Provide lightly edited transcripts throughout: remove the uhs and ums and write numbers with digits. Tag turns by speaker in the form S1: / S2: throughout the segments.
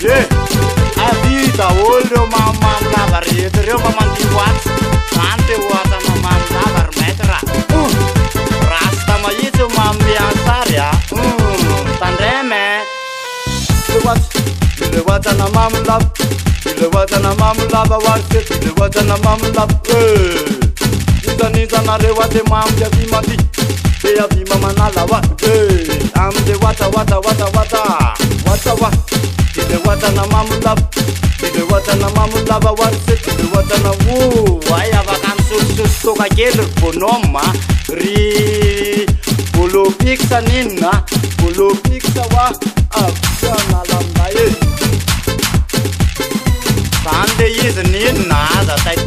S1: Ye, avita olho mamam lavar yetrio mamam diwat. Sante wata mamam lavar metra. Rasta mayitu mambi ansaria. Tandreme. Le wata na mam lab. Le wata na mam lab warke. Le wata na mam lab. Nita na rewate mam ya bimati. Ya bima manala wa. Am de wata. Ile wata na mamulab, ile wata na mamulaba warse, ile wata na waya vakam sus toka keler ponoma ri polo pixa nina, polo pixa wa afana lambaye. Sande is nina da tai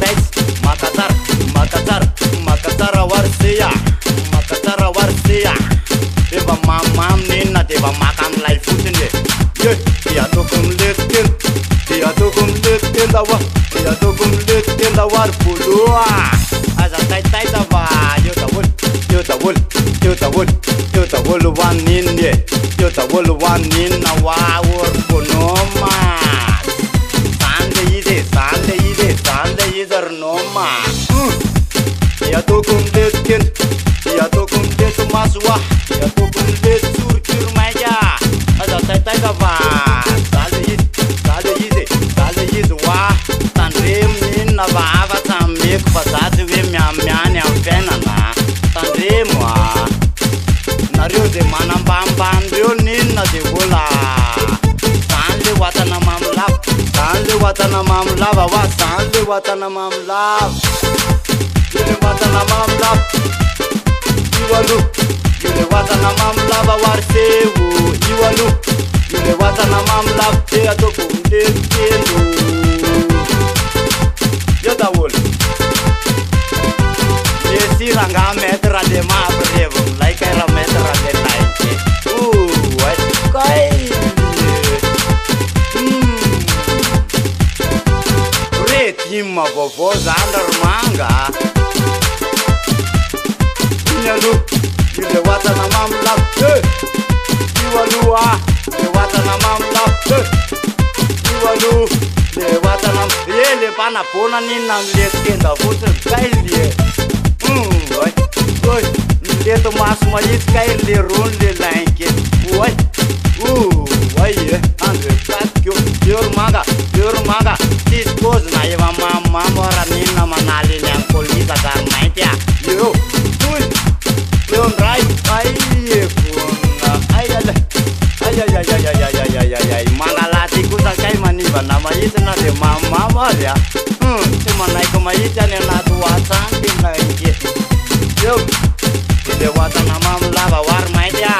S1: makatar warse ya. Deva mamam nina deva makam life utinde. Dia tokum letken dawa, dia tokum letken dawar pulua. Aza tai dawa, yo ta wol wanin ye, yo ta wol wanin na wawor ponoma. Sande yider noma. Dia tokum letken maswa, dia tokum let surkir maya. Aza tai dawa. Navava tamik pasat we mian fena na tandremo nario de manam bam dio nin na de bola sanle wata na mamla wa sanle wata na mamla ile wata na mamla iwalu ile wata na mamla ba warsewu iwalu ile wata na mamla te atokunde kendo. Yota wol. Yesi ranga metra de ma brevo, like era metra de like. What? Kai. Red him of was under manga. Nyalu, you the wata na mam lap. You alua, the wata na mam lap. You alu. Le wata na le pana pona ni na le kenda foto kaile oi le to mas mai kaile ron le lanke oi andre tatio yor manga this goes na eva mama mora ni na manali le polisa dar maitia yo leon right ay mangalati kusa kai maniva na maita na de mama maria sema na iko maita ne na tu wasanti na inge yo de wata na mamla ba war maita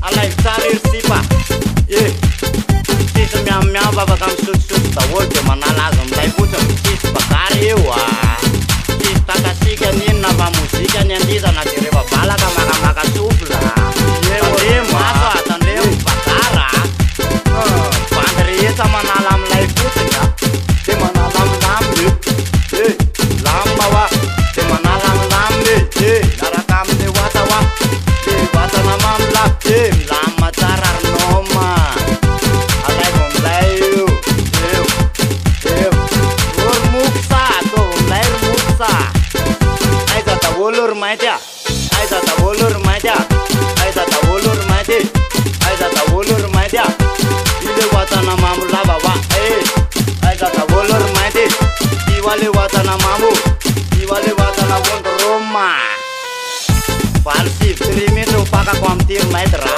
S1: ala iftarir sipa sis mia baba kam sus ta wolte manala gam dai putam sis bakari wa sis takasika ni na ba musika ni ndiza na tereba bala kama maka supla sama nalam lai putnya te manalam lambe lambawa te manalam lambe narakam de watawa te watana mamla te lama tarar noma alai bom lai or muksa to lai muksa ai ta wolur maida ai ta wolur maida ai ta wolur maida ai ta wolur maida ile watana mamla baba aizata wolor maide iwale watana mamu iwale watana won roma falsi trimito paka kwamtir maidra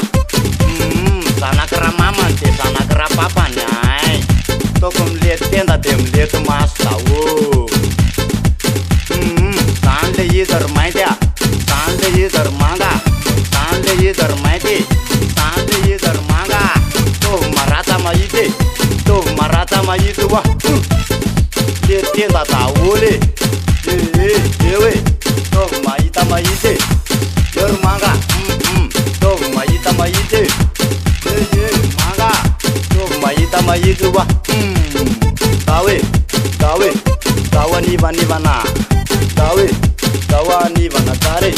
S1: sana kera maman te sana kera papa nyai tokum liet tenda dem liet masta wo sande yidar maida sande yidar manga sande yidar maide sande yidar manga marata maite wa tenda ta ole ewe to maite yor manga to maite manga to maite wa dawe ni bana dawa ni bana tare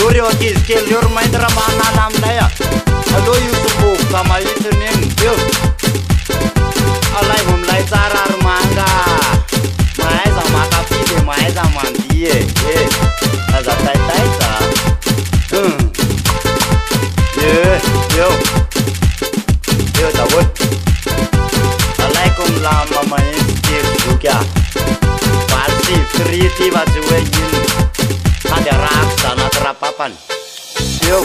S1: Lori wakis ke lior maindra mana lam daya. Alo yusufu kama itunin yo. Alai hum lai zarar manga. Mai sama kapi mai sama dia. Aza tai tai sa. Yo. Yo tawut. Alaikum lama mai sir juga. Pasti kriti bajuin. Ada raksa na terapapan. Yo.